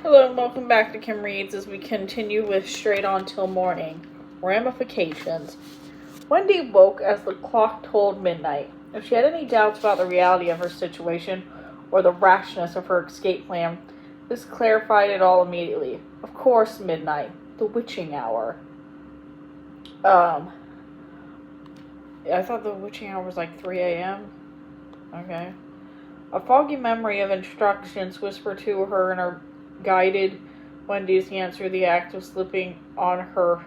Hello and welcome back to Kim Reads as we continue with Straight On Till Morning. Ramifications. Wendy woke as the clock tolled midnight. If she had any doubts about the reality of her situation or the rashness of her escape plan, this clarified it all immediately. Of course, midnight. The witching hour. I thought the witching hour was like 3 a.m. Okay. A foggy memory of instructions whispered to her in her guided Wendy's hand through the act of slipping on her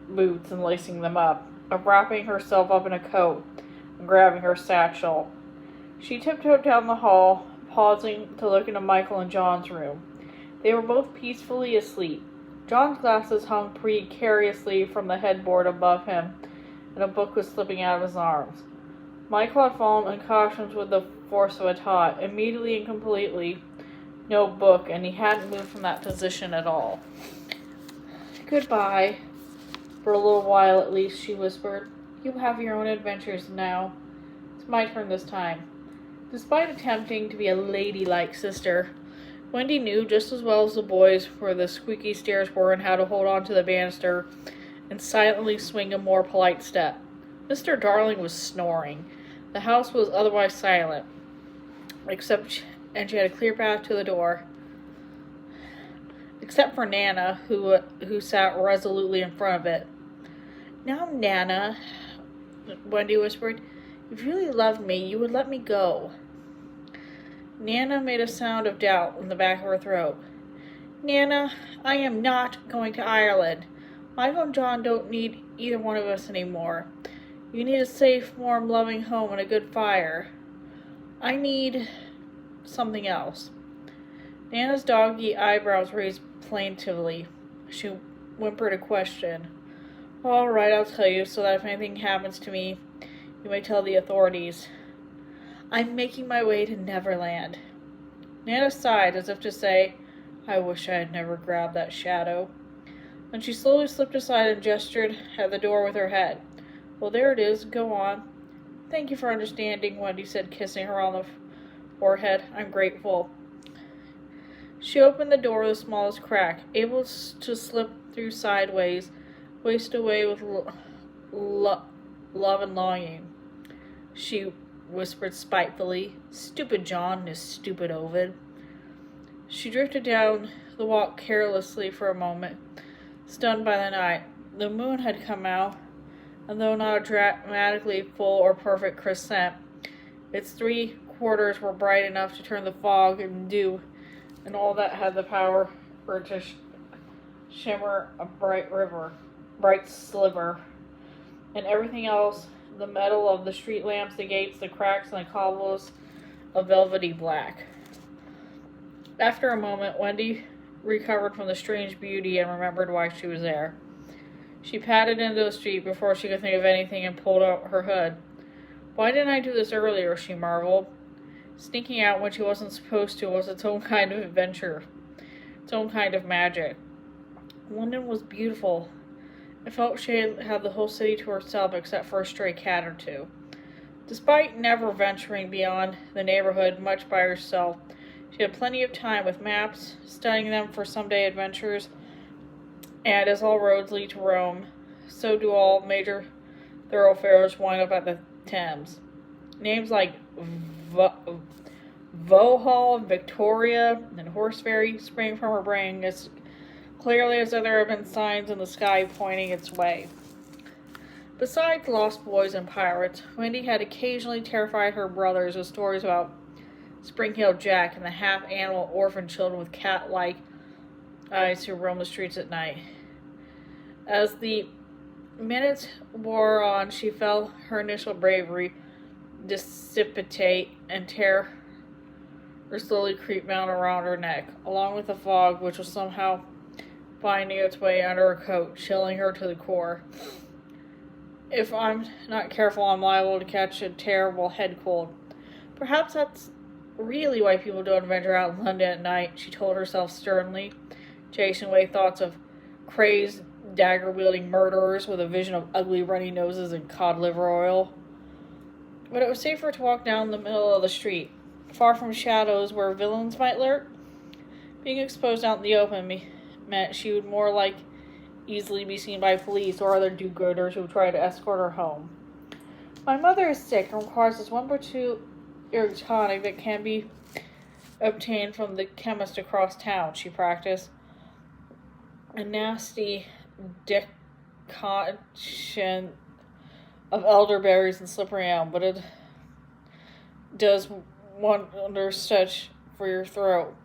boots and lacing them up, of wrapping herself up in a coat and grabbing her satchel. She tiptoed down the hall, pausing to look into Michael and John's room. They were both peacefully asleep. John's glasses hung precariously from the headboard above him, and a book was slipping out of his arms. Michael had fallen unconscious with the force of a tot, immediately and completely. No book, and he hadn't moved from that position at all. "Goodbye. For a little while at least," she whispered. "You have your own adventures now. It's my turn this time." Despite attempting to be a ladylike sister, Wendy knew just as well as the boys where the squeaky stairs were and how to hold on to the banister and silently swing a more polite step. Mr. Darling was snoring. The house was otherwise silent, and she had a clear path to the door. Except for Nana, who sat resolutely in front of it. "Now, Nana," Wendy whispered, "if you really loved me, you would let me go." Nana made a sound of doubt in the back of her throat. "Nana, I am not going to Ireland. Michael and John don't need either one of us anymore. You need a safe, warm, loving home and a good fire. I need something else." Nana's doggy eyebrows raised plaintively. She whimpered a question. "All right, I'll tell you, so that if anything happens to me, you may tell the authorities. I'm making my way to Neverland." Nana sighed as if to say, "I wish I had never grabbed that shadow." Then she slowly slipped aside and gestured at the door with her head. "Well, there it is. Go on." "Thank you for understanding," Wendy said, kissing her on the forehead. "I'm grateful." She opened the door the smallest crack, able to slip through sideways, waste away with love and longing. She whispered spitefully, "Stupid John and his stupid Ovid." She drifted down the walk carelessly for a moment, stunned by the night. The moon had come out, and though not a dramatically full or perfect crescent, its 3/4 were bright enough to turn the fog and dew and all that had the power for it to shimmer a bright sliver, and everything else, the metal of the street lamps, the gates, the cracks, and the cobbles, a velvety black. After a moment, Wendy recovered from the strange beauty and remembered why she was there. She padded into the street before she could think of anything and pulled out her hood. "Why didn't I do this earlier?" she marveled. Sneaking out when she wasn't supposed to was its own kind of adventure, its own kind of magic. London was beautiful. It felt she had the whole city to herself except for a stray cat or two. Despite never venturing beyond the neighborhood much by herself, she had plenty of time with maps, studying them for someday adventures, and as all roads lead to Rome, so do all major thoroughfares wind up at the Thames. Names like Vauxhall, Victoria, and Horseferry spring from her brain as clearly as though there had been signs in the sky pointing its way. Besides lost boys and pirates, Wendy had occasionally terrified her brothers with stories about Spring-Heeled Jack and the half-animal orphan children with cat-like eyes who roam the streets at night. As the minutes wore on, she felt her initial bravery dissipate and terror slowly creep down around her neck, along with the fog which was somehow finding its way under her coat, chilling her to the core. "If I'm not careful, I'm liable to catch a terrible head cold. Perhaps that's really why people don't venture out in London at night," she told herself sternly, chasing away thoughts of crazed, dagger-wielding murderers with a vision of ugly runny noses and cod liver oil. But it was safer to walk down the middle of the street, far from shadows where villains might lurk. Being exposed out in the open meant she would more like easily be seen by police or other do-gooders who would try to escort her home. My mother is sick and requires this 1 or 2 tonic that can be obtained from the chemist across town, she practiced. A nasty decoction of elderberries and slippery elm, but it does wonders such for your throat.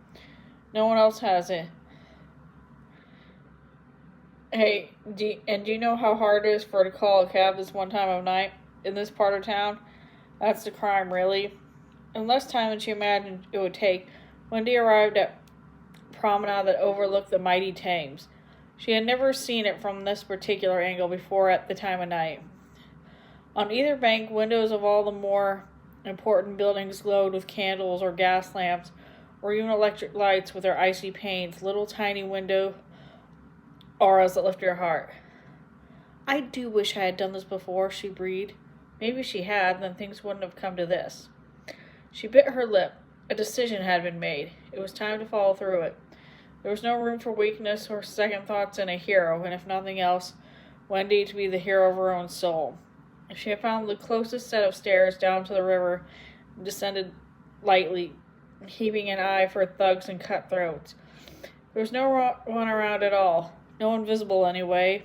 No one else has it. Hey, do you know how hard it is for her to call a cab this one time of night in this part of town? That's the crime, really. In less time than she imagined it would take, Wendy arrived at promenade that overlooked the mighty Thames. She had never seen it from this particular angle before at the time of night. On either bank, windows of all the more important buildings glowed with candles or gas lamps, or even electric lights with their icy panes, little tiny window auras that lift your heart. I do wish I had done this before, she breathed. Maybe she had, then things wouldn't have come to this. She bit her lip. A decision had been made. It was time to follow through it. There was no room for weakness or second thoughts in a hero, and if nothing else, Wendy to be the hero of her own soul. She had found the closest set of stairs down to the river and descended lightly, keeping an eye for thugs and cutthroats. There was no one around at all. No one visible anyway,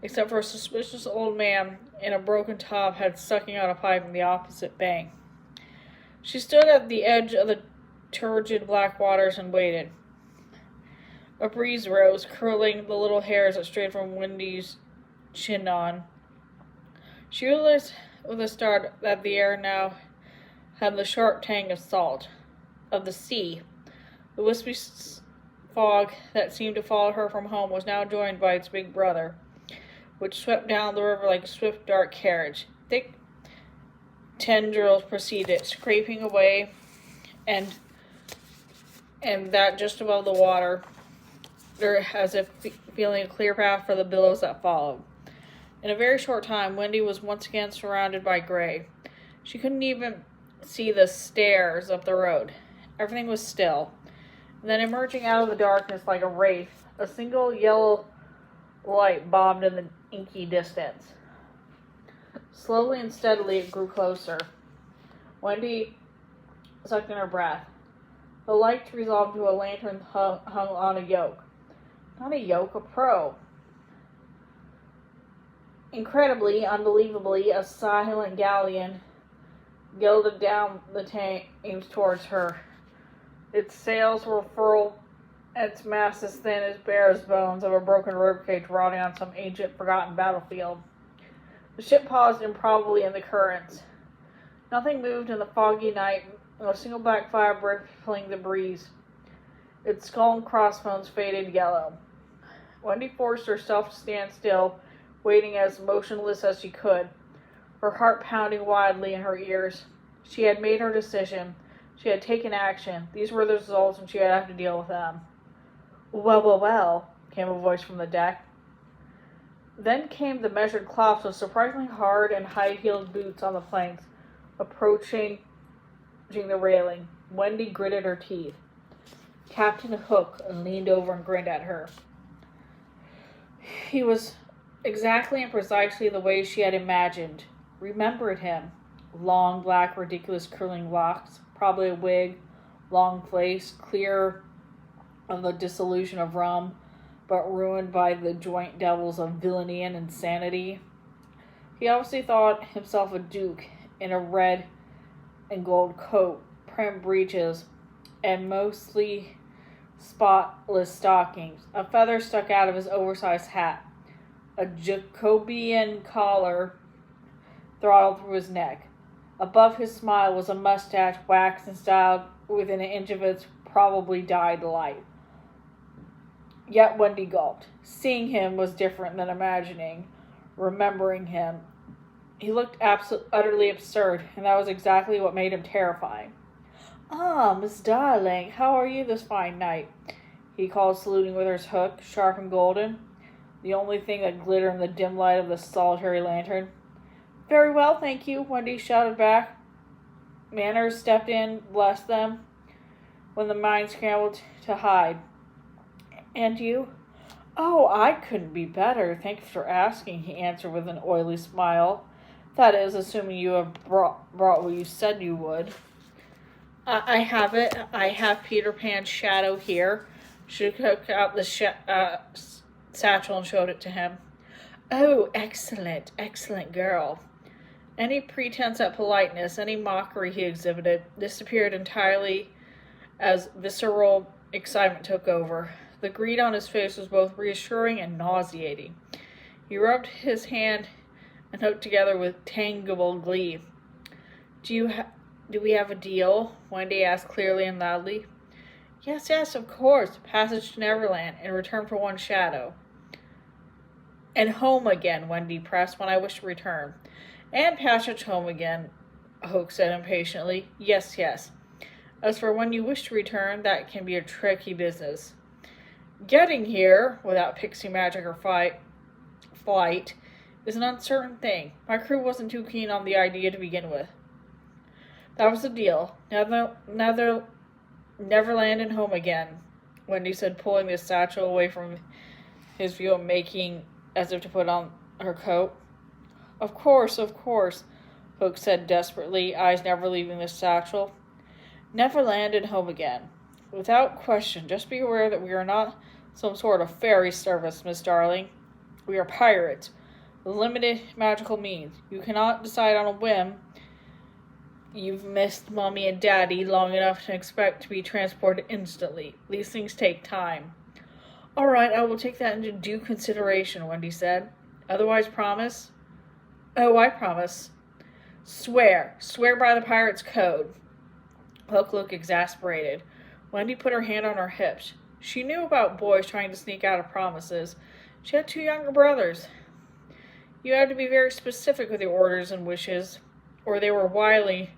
except for a suspicious old man in a broken top head sucking on a pipe in the opposite bank. She stood at the edge of the turgid black waters and waited. A breeze rose, curling the little hairs that strayed from Wendy's chin on. She realized with a start that the air now had the sharp tang of salt, of the sea. The wispy fog that seemed to follow her from home was now joined by its big brother, which swept down the river like a swift, dark carriage. Thick tendrils proceeded, scraping away, and that just above the water, as if feeling a clear path for the billows that followed. In a very short time, Wendy was once again surrounded by gray. She couldn't even see the stairs up the road. Everything was still. And then emerging out of the darkness like a wraith, a single yellow light bobbed in the inky distance. Slowly and steadily it grew closer. Wendy sucked in her breath. The light resolved to a lantern hung on a yoke. Not a yoke, a prow. Incredibly, unbelievably, a silent galleon gilded down the Thames towards her. Its sails were furled, and its mast as thin as bear's bones of a broken ribcage rotting on some ancient, forgotten battlefield. The ship paused improbably in the currents. Nothing moved in the foggy night, not a single black fire rippling the breeze. Its skull and crossbones faded yellow. Wendy forced herself to stand still, waiting as motionless as she could, her heart pounding wildly in her ears. She had made her decision. She had taken action. These were the results, and she had to have to deal with them. Well, well, well, came a voice from the deck. Then came the measured clops of surprisingly hard and high-heeled boots on the planks, approaching the railing. Wendy gritted her teeth. Captain Hook leaned over and grinned at her. He was exactly and precisely the way she had imagined. Remembered him. Long, black, ridiculous curling locks, probably a wig, long face, clear of the dissolution of rum, but ruined by the joint devils of villainy and insanity. He obviously thought himself a duke in a red and gold coat, prim breeches, and mostly spotless stockings. A feather stuck out of his oversized hat. A Jacobean collar throttled through his neck. Above his smile was a mustache waxed and styled within an inch of its probably dyed light. Yet Wendy gulped. Seeing him was different than imagining, remembering him. He looked utterly absurd, and that was exactly what made him terrifying. "Ah, Miss Darling, how are you this fine night?" he called, saluting with his hook, sharp and golden, the only thing that glittered in the dim light of the solitary lantern. "Very well, thank you," Wendy shouted back. Manners stepped in, blessed them. when the mind scrambled to hide. And you? Oh, I couldn't be better. Thank you for asking, he answered with an oily smile. That is, assuming you have brought what you said you would. I have it. I have Peter Pan's shadow here. She took out the satchel and showed it to him. Oh, excellent, excellent girl. Any pretense at politeness, any mockery he exhibited, disappeared entirely as visceral excitement took over. The greed on his face was both reassuring and nauseating. He rubbed his hand and hooked together with tangible glee. Do we have a deal? Wendy asked clearly and loudly. Yes, of course. Passage to Neverland in return for one shadow. And home again, Wendy pressed, when I wish to return. And passage home again, Hook said impatiently. Yes. As for when you wish to return, that can be a tricky business. Getting here, without pixie magic or flight, is an uncertain thing. My crew wasn't too keen on the idea to begin with. That was the deal. Neverland and home again, Wendy said, pulling the satchel away from his view and making as if to put on her coat. Of course, Hook said desperately, eyes never leaving the satchel. Neverland and home again. Without question, just be aware that we are not some sort of fairy service, Miss Darling. We are pirates, with limited magical means. You cannot decide on a whim. You've missed Mommy and Daddy long enough to expect to be transported instantly. These things take time. All right, I will take that into due consideration, Wendy said. Otherwise, promise? Oh, I promise. Swear by the pirate's code. Hook looked exasperated. Wendy put her hand on her hips. She knew about boys trying to sneak out of promises. She had 2 younger brothers. You had to be very specific with your orders and wishes, or they were wily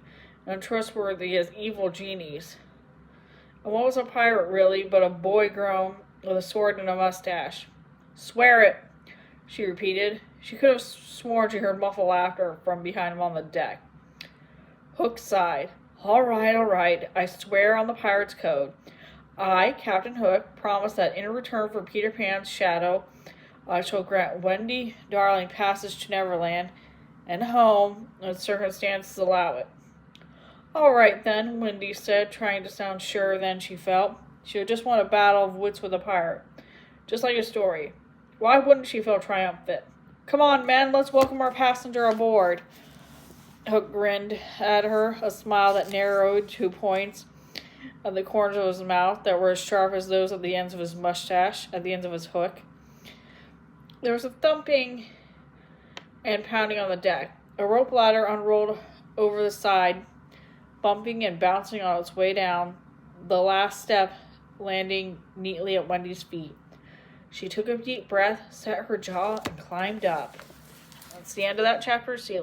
and untrustworthy as evil genies. And what was a pirate, really, but a boy grown with a sword and a mustache? Swear it, she repeated. She could have sworn she heard muffled laughter from behind him on the deck. Hook sighed. All right. I swear on the pirate's code. I, Captain Hook, promise that in return for Peter Pan's shadow, I shall grant Wendy Darling passage to Neverland and home when circumstances allow it. All right, then, Wendy said, trying to sound surer than she felt. She would just want a battle of wits with a pirate. Just like a story. Why wouldn't she feel triumphant? Come on, men, let's welcome our passenger aboard. Hook grinned at her, a smile that narrowed 2 points at the corners of his mouth that were as sharp as those at the ends of his mustache, at the ends of his hook. There was a thumping and pounding on the deck. A rope ladder unrolled over the side, bumping and bouncing on its way down, the last step landing neatly at Wendy's feet. She took a deep breath, set her jaw, and climbed up. That's the end of that chapter. See you later.